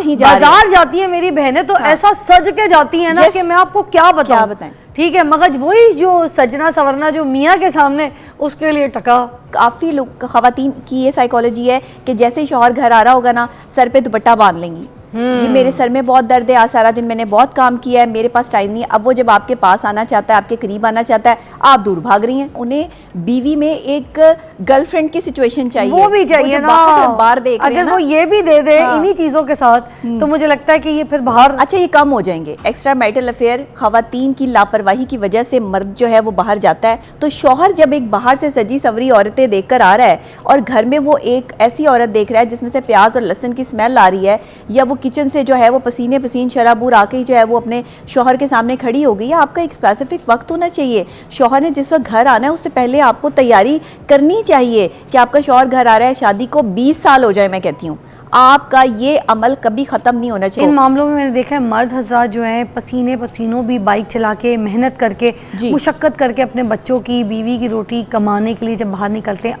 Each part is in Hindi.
कहीं जा रहे हैं, बाजार जाती है मेरी बहनें तो ऐसा सज के जाती है ना कि मैं आपको क्या बताएं। ठीक है, मगर वही जो सजना सवरना जो मियाँ के सामने, उसके लिए टका। काफ़ी लोग ख़वातीन की ये साइकोलॉजी है कि जैसे ही शौहर घर आ रहा होगा ना, सर पे दुपट्टा बांध लेंगी, ये मेरे सर में बहुत दर्द है, आज सारा दिन मैंने बहुत काम किया है, मेरे पास टाइम नहीं है। अब वो जब आपके पास आना चाहता है, आपके करीब आना चाहता है, आप दूर भाग रही हैं। उन्हें बीवी में एक गर्लफ्रेंड की सिचुएशन चाहिए, वो भी चाहिए ना, बाहर देख रहे हैं अगर वो ये भी दे दे इन्हीं चीज़ों के साथ, तो मुझे लगता है कि ये फिर बाहर अच्छा ये कम हो जाएंगे। एक्स्ट्रा मैरिटल अफेयर, खवातीन की लापरवाही की वजह से मर्द जो है वो बाहर जाता है, तो शौहर जब एक बाहर से सजी सवरी औरतें देख कर आ रहा है और घर में वो एक ऐसी औरत देख रहा है जिसमें से प्याज और लहसुन की स्मेल आ रही है, या वो किचन से जो है वो पसीने पसीन शराबूर आके जो है वो अपने शौहर के सामने खड़ी हो गई है, आपका एक स्पेसिफिक वक्त होना चाहिए। शौहर ने जिस वक्त घर आना है उससे पहले आपको तैयारी करनी चाहिए कि आपका शौहर घर आ रहा है, शादी को 20 साल हो जाए, मैं कहती हूँ आपका ये अमल कभी ख़त्म नहीं होना चाहिए। इन मामलों में मैंने देखा है मर्द हजरात जो हैं पसीने पसीनों भी बाइक चला के मेहनत करके मुशक्क़त करके अपने बच्चों की बीवी की रोटी कमाने के लिए जब बाहर निकलते हैं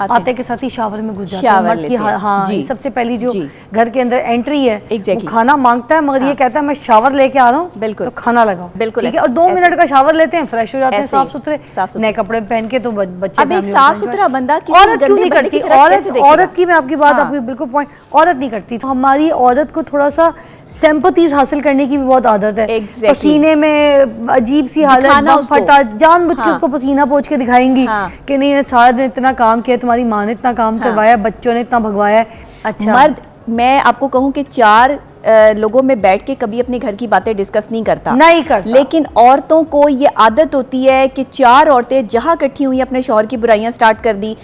आते के साथ ही शावर में घुस जाते हैं। मर्द की हाँ सबसे पहली जो घर के अंदर एंट्री है वो खाना मांगता है, मगर ये कहता है मैं शावर लेके आ रहा हूँ, बिल्कुल तो खाना लगाओ, बिल्कुल। और 2 मिनट का शावर लेते हैं, फ्रेश हो जाते हैं, साफ सुथरे नए कपड़े पहन के। तो बच्चे अब एक साफ सुथरा बंदा औरत क्यों नहीं करती? औरत की मैं आपकी बात आपकी बिल्कुल पॉइंट, औरत नहीं करती। तो हमारी औरत को थोड़ा सा सिंपैथीज हासिल करने की भी बहुत आदत है। पसीने में अजीब सी हालत, फटा जानबूझ के उसको पसीना पोंछ के दिखाएंगी कि नहीं मैं सारा दिन इतना काम किया, तुम्हारी माँ ने इतना काम करवाया, बच्चों ने इतना भगवाया। अच्छा मर्द, मैं आपको कहूँ कि 4 लोगों में बैठ के कभी अपने घर की बातें डिस्कस नहीं करता, लेकिन औरतों को ये आदत होती है कि 4 औरतें जहाँ इकट्ठी हुई अपने शौहर की बुराइयां स्टार्ट कर दी।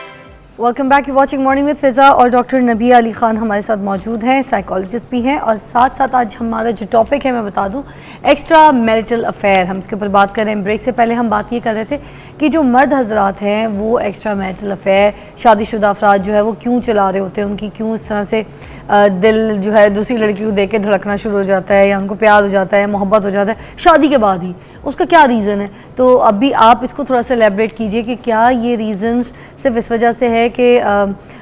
Welcome back, you watching morning with Fiza और डॉक्टर नबिया अली ख़ान हमारे साथ मौजूद हैं, साइकोलॉजिस्ट भी हैं। और साथ साथ आज हमारा जो टॉपिक है मैं बता दूं, एक्स्ट्रा मैरिटल अफेयर, हम इसके ऊपर बात कर रहे हैं। ब्रेक से पहले हम बात ये कर रहे थे कि जो मर्द हजरात हैं वो एक्स्ट्रा मैरिटल अफेयर, शादीशुदा अफराद जो है वो क्यों चला रहे होते हैं, उनकी क्यों इस तरह से दिल जो है दूसरी लड़की को देख के धड़कना शुरू हो जाता है, या उनको प्यार हो जाता है, मोहब्बत हो जाता है शादी के बाद ही, उसका क्या रीज़न है? तो अभी आप इसको थोड़ा सा एलैबोरेट कीजिए कि क्या ये रीज़न्स सिर्फ इस वजह से है कि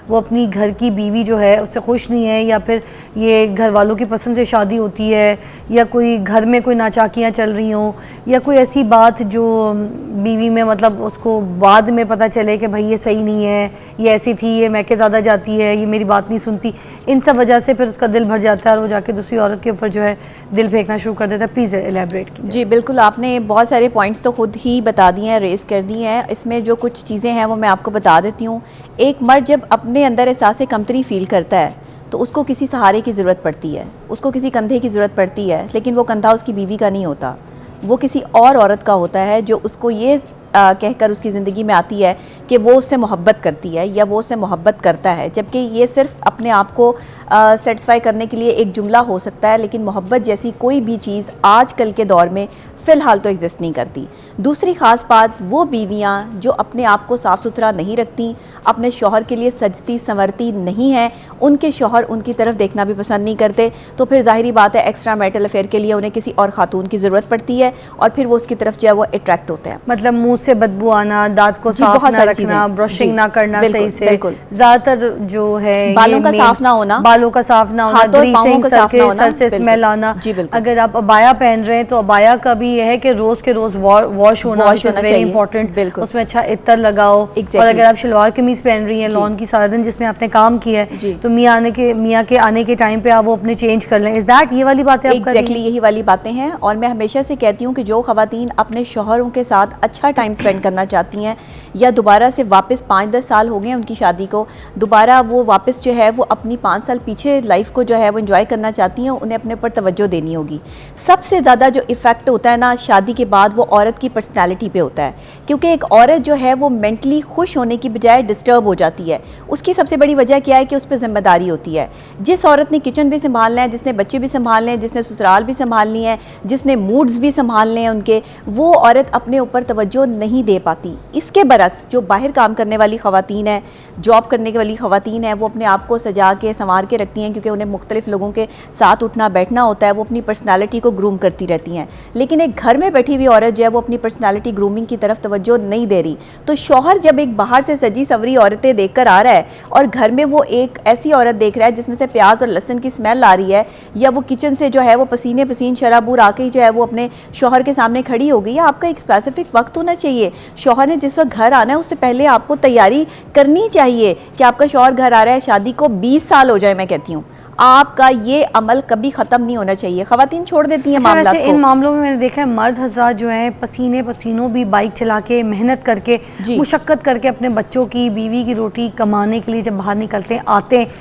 वो अपनी घर की बीवी जो है उससे खुश नहीं है, या फिर ये घर वालों की पसंद से शादी होती है, या कोई घर में कोई नाचाकियाँ चल रही हों, या कोई ऐसी बात जो बीवी में मतलब उसको बाद में पता चले कि भाई ये सही नहीं है, ये ऐसी थी, ये मैके ज़्यादा जाती है, ये मेरी बात नहीं सुनती, इन सब वजह से फिर उसका दिल भर जाता है और वो जाके दूसरी औरत के ऊपर जो है दिल फेंकना शुरू कर देता है। प्लीज़ एलैबोरेट कीजिए। जी बिल्कुल, आपने बहुत सारे पॉइंट्स तो खुद ही बता दिए हैं, रेस कर दी हैं। इसमें जो कुछ चीज़ें हैं वो मैं आपको बता देती हूँ। एक मर्द जब अपने अंदर एहसास कमतरी फील करता है तो उसको किसी सहारे की ज़रूरत पड़ती है, उसको किसी कंधे की ज़रूरत पड़ती है, लेकिन वो कंधा उसकी बीवी का नहीं होता, वो किसी और औरत का होता है जो उसको ये कहकर उसकी ज़िंदगी में आती है कि वो उससे मोहब्बत करती है या वो उससे मोहब्बत करता है, जबकि ये सिर्फ अपने आप को सेटिस्फाई करने के लिए एक जुमला हो सकता है, लेकिन मोहब्बत जैसी कोई भी चीज़ आजकल के दौर में फ़िलहाल तो एग्जिस्ट नहीं करती। दूसरी ख़ास बात, वो बीवियाँ जो अपने आप को साफ़ सुथरा नहीं रखती, अपने शौहर के लिए सजती संवरती नहीं हैं, उनके शौहर उनकी तरफ देखना भी पसंद नहीं करते, तो फिर ज़ाहिरी बात है एक्स्ट्रा मैरिटल अफेयर के लिए उन्हें किसी और खातून की ज़रूरत पड़ती है और फिर वो उसकी तरफ जो है वो अट्रैक्ट होते हैं। मतलब मुँह से बदबू आना, दांत को साफ ना रखना, ब्रशिंग ना करना सही से, ज़्यादातर जो है बालों का साफ ना होना, बालों का साफ ना होना, सर से स्मेल आना। अगर आप अबाया पहन रहे हैं तो अबाया का भी यह है कि रोज के रोज वॉश होना वेरी इंपॉर्टेंट, उसमें अच्छा इत्र लगाओ। और अगर आप शलवार कमीज पहन रही हैं लॉन की सारा दिन जिसमें आपने काम किया है, तो मियाँ के आने के टाइम पे आप वो अपने चेंज कर लें। इज दैट ये वाली बातें? एग्जैक्टली यही वाली बातें हैं। और मैं हमेशा से कहती हूँ कि जो खवातीन अपने शौहरों के साथ अच्छा टाइम स्पेंड करना चाहती हैं, या दोबारा से वापस 5-10 साल हो गए उनकी शादी को, दोबारा वो वापस जो है वो अपनी 5 साल पीछे लाइफ को जो है वो एंजॉय करना चाहती हैं, उन्हें अपने ऊपर तवज्जो देनी होगी। सबसे ज़्यादा जो इफ़ेक्ट होता है ना शादी के बाद, वो औरत की पर्सनैलिटी पे होता है, क्योंकि एक औरत जो है वो मेंटली खुश होने की बजाय डिस्टर्ब हो जाती है। उसकी सबसे बड़ी वजह क्या है कि उस पर जिम्मेदारी होती है। जिस औरत ने किचन भी संभालना है, जिसने बच्चे भी संभालने हैं, जिसने ससुराल भी संभालनी है, जिसने मूड्स भी संभालने हैं उनके, वो औरत अपने ऊपर तवज्जो नहीं दे पाती। इसके बरक्स जो बाहर काम करने वाली ख़वातीन हैं, जॉब करने वाली ख़वातीन हैं, वो अपने आप को सजा के संवार के रखती हैं क्योंकि उन्हें मुख्तलिफ लोगों के साथ उठना बैठना होता है, वो अपनी पर्सनैलिटी को ग्रूम करती रहती हैं। लेकिन एक घर में बैठी हुई औरत जो है वो अपनी पर्सनैलिटी ग्रूमिंग की तरफ तवज्जो नहीं दे रही। तो शौहर जब एक बाहर से सजी सवरी औरतें देख कर आ रहा है और घर में वो एक ऐसी औरत देख रहा है जिसमें से प्याज और लहसुन की स्मेल आ रही है, या वो किचन से जो है वो पसीने पसीन शराबूर आके ही जो है वो अपने शौहर के सामने खड़ी हो गई है, आपका एक स्पेसिफिक वक्त होना चाहिए। शौहर ने जिस वक्त घर आना है उससे पहले आपको तैयारी करनी चाहिए कि आपका शौहर घर आ रहा है, शादी को 20 साल हो जाए, मैं कहती हूँ आपका ये अमल कभी ख़त्म नहीं होना चाहिए। ख़वातीन छोड़ देती हैं मामला को। इन मामलों में मैंने देखा है मर्द हज़रात जो हैं पसीने पसीनों भी बाइक चला के मेहनत करके मुशक्क़त करके अपने बच्चों की बीवी की रोटी कमाने के लिए जब बाहर निकलते हैं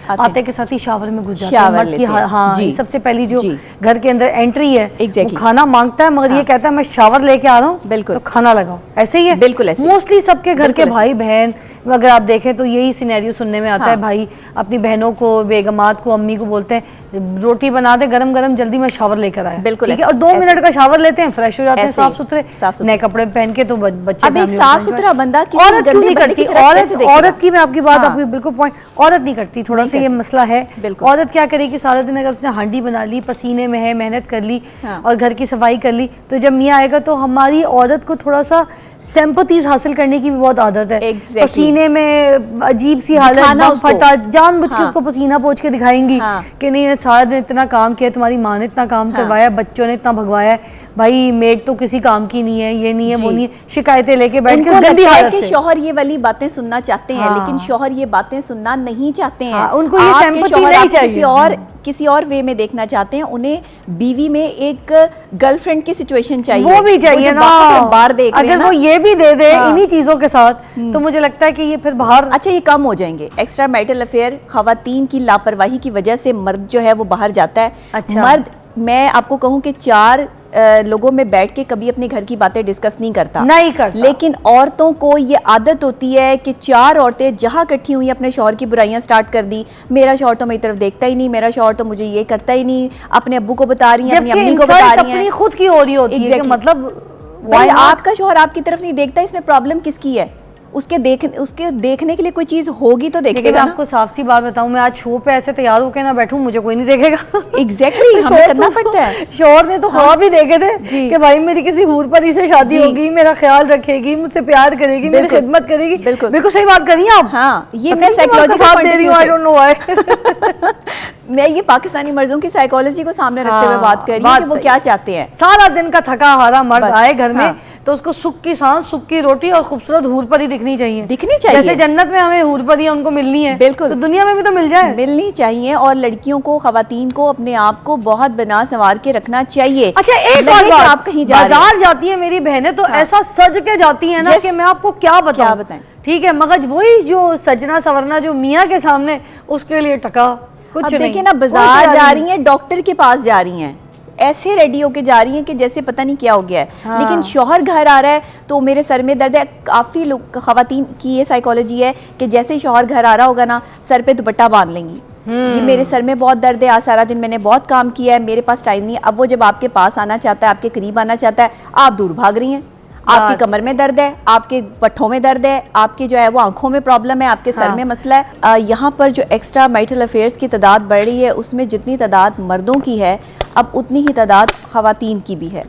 आते के साथ ही शावर में घुस जाते हैं। मर्द की हाँ सबसे पहली जो घर के अंदर एंट्री है वो खाना मांगता है, मगर ये कहता है मैं शावर लेके आ रहा हूँ, बिल्कुल तो खाना लगाओ। ऐसे ही है बिल्कुल, मोस्टली सबके घर के भाई बहन अगर आप देखें तो यही सिनेरियो सुनने में आता है। भाई अपनी बहनों को, बेगमात को, अम्मी को बोलते हैं रोटी बना दे गरम गरम, जल्दी मैं शावर लेकर आया। बिल्कुल और 2 मिनट का शावर लेते हैं, फ्रेश हो जाते हैं, साफ सुथरे नए कपड़े पहन के। तो बच्चे अब एक साफ सुथरा बंदा औरत क्यों नहीं करती? औरत की मैं आपकी बात आपकी बिल्कुल पॉइंट, औरत नहीं करती। थोड़ा सा ये मसला है। औरत क्या करेगी सारा दिन? अगर उसने हांडी बना ली, पसीने में है, मेहनत कर ली और घर की सफाई कर ली, तो जब मियाँ आएगा तो हमारी औरत को थोड़ा सा सिंपैथीज हासिल करने की भी बहुत आदत है। पसीने में अजीब सी हालत, फटा जानबूझ के उसको पसीना पोंछ के दिखाएंगी कि नहीं मैं सारा दिन इतना काम किया, तुम्हारी माँ ने इतना काम करवाया, बच्चों ने इतना भगवाया, भाई मेड तो किसी काम की नहीं है, ये नहीं है, वो नहीं है, शिकायतें लेके बैठ के गंदी हालत से। शौहर ये वाली बातें सुनना चाहते हैं लेकिन शौहर ये बातें सुनना नहीं चाहते हैं। उनको ये सिंपैथी नहीं चाहिए, किसी और वे में देखना चाहते हैं। उन्हें बीवी में एक गर्लफ्रेंड की सिचुएशन चाहिए, वो भी चाहिए ना, बाहर देख अगर वो ये भी दे दे इन्हीं चीजों के साथ, तो मुझे लगता है कि ये फिर बाहर अच्छा ये कम हो जाएंगे। एक्स्ट्रा मैरिटल अफेयर खवातीन की लापरवाही की वजह से मर्द जो है वो बाहर जाता है। अच्छा। मर्द मैं आपको कहूँ कि 4 लोगों में बैठ के कभी अपने घर की बातें डिस्कस नहीं करता, लेकिन औरतों को ये आदत होती है कि 4 औरतें जहाँ इकट्ठी हुई अपने शौहर की बुराइयां स्टार्ट कर दी। मेरा शौहर तो मेरी तरफ देखता ही नहीं, मेरा शौहर तो मुझे ये करता ही नहीं, अपने अब्बू को बता रही है, अपनी अम्मी को बता रही है, खुद की हो रही होती है। मतलब आपका शौहर आपकी तरफ नहीं देखता, इसमें प्रॉब्लम किसकी है? उसके देखने के लिए कोई चीज होगी तो देखेगा। आपको साफ सी बात बताऊं, मैं आज शो पे ऐसे तैयार होकर ना बैठूं, मुझे कोई नहीं देखेगा। एग्जैक्टली हमें करना पड़ता है। शौहर ने तो ख्वाब ही देखे थे कि भाई मेरी किसी हूर परी से शादी होगी, मेरा ख्याल रखेगी, मुझसे प्यार करेगी, मेरी खिदमत करेगी। बिल्कुल सही बात करी आप। हाँ, ये मैं साइकोलॉजी का दे रही हूं, आई डोंट नो व्हाई। मैं ये पाकिस्तानी मर्दों की साइकोलॉजी को सामने रखते हुए बात कर रही हूं कि वो क्या चाहते हैं। सारा दिन का थका हारा मर्द आए घर में तो उसको सुख की सांस, सुख की रोटी और खूबसूरत हूर परी दिखनी चाहिए। जैसे जन्नत में हमें हूर परी उनको मिलनी है, बिल्कुल, तो दुनिया में भी तो मिल जाए, मिलनी चाहिए। और लड़कियों को, खवातीन को अपने आप को बहुत बना संवार के रखना चाहिए। अच्छा एक और बात, आप कहीं बाजार जाती है मेरी बहनें तो ऐसा सज के जाती है ना कि मैं आपको क्या बताएं। ठीक है, मगर वही जो सजना सवरना जो मियाँ के सामने, उसके लिए टका कुछ नहीं। देखिए ना, बाजार जा रही है, डॉक्टर के पास जा रही है, ऐसे रेडी होके जा रही हैं कि जैसे पता नहीं क्या हो गया है। हाँ। लेकिन शौहर घर आ रहा है तो मेरे सर में दर्द है। काफ़ी लोग, खवातीन की ये साइकोलॉजी है कि जैसे ही शौहर घर आ रहा होगा ना, सर पे दुपट्टा बांध लेंगी, ये मेरे सर में बहुत दर्द है, आज सारा दिन मैंने बहुत काम किया है, मेरे पास टाइम नहीं है। अब वो जब आपके पास आना चाहता है, आपके करीब आना चाहता है, आप दूर भाग रही हैं। आपकी कमर में दर्द है, आपके पट्ठों में दर्द है, आपकी जो है वो आंखों में प्रॉब्लम है, आपके सर में मसला है। यहाँ पर जो एक्स्ट्रा मैरिटल अफेयर्स की तादाद बढ़ रही है, उसमें जितनी तादाद मर्दों की है अब उतनी ही तादाद खवातीन की भी है।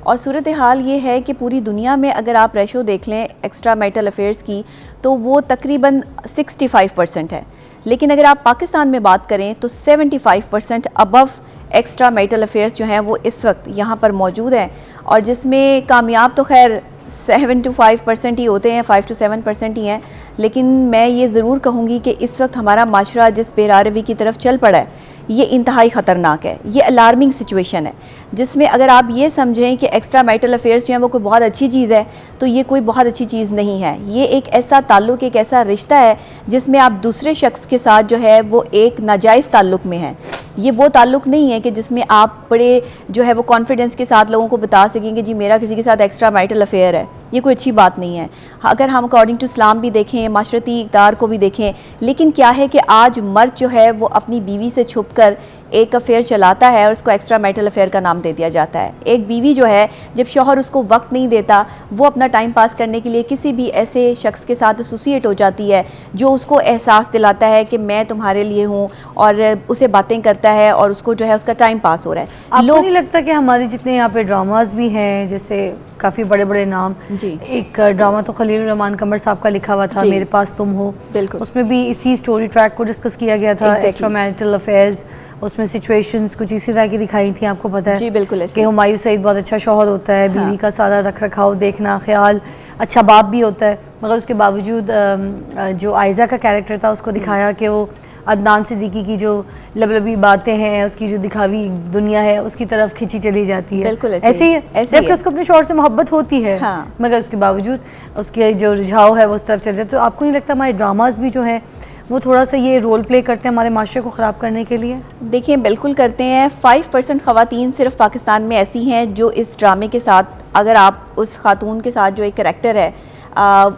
और सूरत हाल ये है कि पूरी दुनिया में अगर आप रेशो देख लें एक्स्ट्रा मैरिटल अफेयर्स की, तो वो तकरीबन 65% है। लेकिन अगर आप पाकिस्तान में बात करें तो 75% अबव एक्स्ट्रा मैरिटल अफेयर्स जो हैं वो इस वक्त यहाँ पर मौजूद हैं। और जिसमें कामयाब तो खैर 7 to 5% ही होते हैं, 5 to 7% ही हैं। लेकिन मैं ये ज़रूर कहूँगी कि इस वक्त हमारा माशरा जिस बेरारवी की तरफ चल पड़ा है, ये इंतहाई ख़तरनाक है, ये अलार्मिंग सिचुएशन है, जिसमें अगर आप ये समझें कि एक्स्ट्रा मैरिटल अफेयर्स जो हैं वो कोई बहुत अच्छी चीज़ है, तो ये कोई बहुत अच्छी चीज़ नहीं है। ये एक ऐसा ताल्लुक़, एक ऐसा रिश्ता है जिसमें आप दूसरे शख्स के साथ जो है वो एक नाजायज़ ताल्लुक़ में हैं। ये वो ताल्लुक़ नहीं है कि जिसमें आप बड़े जो है वो कॉन्फिडेंस के साथ लोगों को बता सकेंगे जी मेरा किसी के साथ एक्स्ट्रा मैरिटल अफेयर है। ये कोई अच्छी बात नहीं है। अगर हम अकॉर्डिंग टू इस्लाम भी देखें, माशरती इक़्तिदार को भी देखें, लेकिन क्या है कि आज मर्द जो है वो अपनी बीवी से छुप कर एक अफेयर चलाता है और उसको एक्स्ट्रा मैरिटल अफेयर का नाम दे दिया जाता है। एक बीवी जो है, जब शौहर उसको वक्त नहीं देता, वो अपना टाइम पास करने के लिए किसी भी ऐसे शख्स के साथ एसोसिएट हो जाती है जो उसको एहसास दिलाता है कि मैं तुम्हारे लिए हूँ, और उसे बातें करता है और उसको जो है उसका टाइम पास हो रहा है। आपको नहीं लगता कि हमारे जितने यहाँ पे ड्रामाज भी हैं, जैसे काफ़ी बड़े बड़े नाम, जी, एक ड्रामा तो खलील रहमान कमर साहब का लिखा हुआ था, मेरे पास तुम हो, बिल्कुल, उसमें भी इसी स्टोरी ट्रैक को डिस्कस किया गया था, एक्स्ट्रा मैरिटल अफेयर्स, उसमें सिचुएशंस कुछ इसी तरह की दिखाई थी, आपको पता है जी बिल्कुल कि हुमायूं सईद बहुत अच्छा शौहर होता है, बीवी का सारा रख रखाव देखना, ख्याल, अच्छा बाप भी होता है, मगर उसके बावजूद जो आयज़ा का कैरेक्टर था उसको दिखाया कि वो अदनान सिद्दीकी की जो लबलबी बातें हैं, उसकी जो दिखावी दुनिया है, उसकी तरफ खिंची चली जाती है। बिल्कुल ऐसे ही है, जबकि उसको अपने शौहर से मोहब्बत होती है, मगर उसके बावजूद उसके जो रुझाव है वो उस तरफ चल जाता है। तो आपको नहीं लगता हमारे ड्रामाज भी जो है वो थोड़ा सा ये रोल प्ले करते हैं हमारे माशरे को ख़राब करने के लिए? देखिए, बिल्कुल करते हैं। 5% ख़वातीन सिर्फ पाकिस्तान में ऐसी हैं जो इस ड्रामे के साथ, अगर आप उस खातून के साथ जो एक करैक्टर है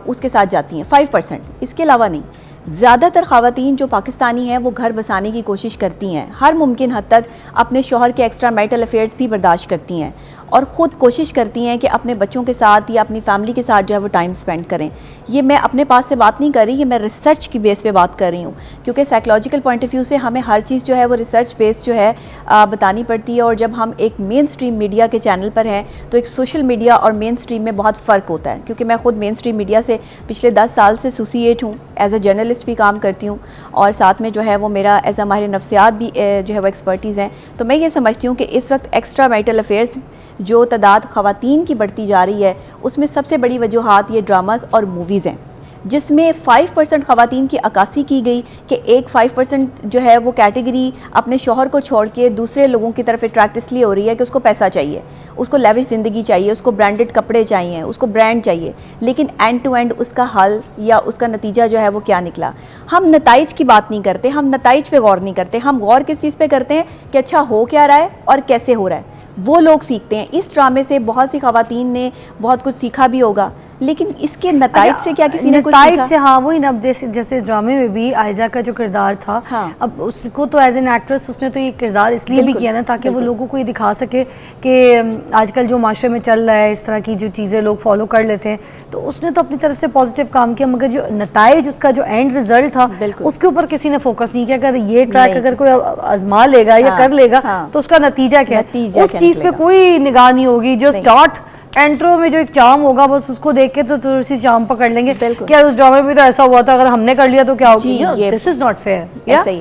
उसके साथ जाती हैं, 5%, इसके अलावा नहीं। ज़्यादातर ख़वातीन जो पाकिस्तानी हैं वो घर बसाने की कोशिश करती हैं, हर मुमकिन हद तक अपने शौहर के एक्स्ट्रा मैरिटल अफेयर्स भी बर्दाश्त करती हैं और ख़ुद कोशिश करती हैं कि अपने बच्चों के साथ या अपनी फैमिली के साथ जो है वो टाइम स्पेंड करें। ये मैं अपने पास से बात नहीं कर रही, ये मैं रिसर्च की बेस पे बात कर रही हूँ, क्योंकि साइकोलॉजिकल पॉइंट ऑफ व्यू से हमें हर चीज़ जो है वो रिसर्च बेस जो है बतानी पड़ती है। और जब हम एक मेन स्ट्रीम मीडिया के चैनल पर हैं तो एक सोशल मीडिया और मेन स्ट्रीम में बहुत फ़र्क होता है, क्योंकि मैं ख़ुद मेन स्ट्रीम मीडिया से पिछले 10 साल से एसोसिएट हूँ, एज अ जर्नलिस्ट भी काम करती हूँ और साथ में जो है वो मेरा एज अ माहिर नफ्सियात भी जो है वो एक्सपर्टीज़ हैं। तो मैं ये समझती हूँ कि इस वक्त एक्स्ट्रा मैरिटल अफेयर्स जो तादाद ख़वातीन की बढ़ती जा रही है उसमें सबसे बड़ी वजूहात ये ड्रामाज़ और मूवीज़ हैं, जिसमें 5% ख़वातीन की अक्कासी की गई कि एक 5% जो है वो कैटेगरी अपने शौहर को छोड़ के दूसरे लोगों की तरफ अट्रैक्ट इसलिए हो रही है कि उसको पैसा चाहिए, उसको लेविश ज़िंदगी चाहिए, उसको ब्रांडेड कपड़े चाहिए, उसको ब्रांड चाहिए। लेकिन एंड टू एंड उसका हल या उसका नतीजा जो है वो क्या निकला? हम नताइज की बात नहीं करते, हम नताइज पे गौर नहीं करते, हम गौर किस चीज़ पे करते हैं कि अच्छा हो क्या रहा है और कैसे हो रहा है, वो लोग सीखते हैं। इस ड्रामे से बहुत सी ख़वातीन ने बहुत कुछ सीखा भी होगा, लेकिन इसके नताइज से क्या किसी ने कुछ सीखा? से हाँ, वही ना, जैसे इस ड्रामे में भी आयजा का जो किरदार था, अब उसको तो एज एन एक्ट्रेस उसने तो ये किरदार इसलिए भी किया ना ताकि वो लोगों को ये दिखा सके कि आजकल जो माशरे में चल रहा है, इस तरह की जो चीज़ें लोग फॉलो कर लेते हैं, तो उसने तो अपनी तरफ से पॉजिटिव काम किया, मगर जो नताइज उसका जो एंड रिजल्ट था उसके ऊपर किसी ने फोकस नहीं किया। अगर ये ट्रैक अगर कोई आजमा लेगा या कर लेगा तो उसका नतीजा क्या है, उस चीज़ पे कोई निगाह नहीं होगी। जो स्टार्ट एंट्रो में जो एक चाम होगा बस उसको देख के तो थोड़ी सी चाम पकड़ लेंगे, क्या उस ड्रामे में तो ऐसा हुआ था, अगर हमने कर लिया तो क्या होगा? This is not fair. ऐसा ही है,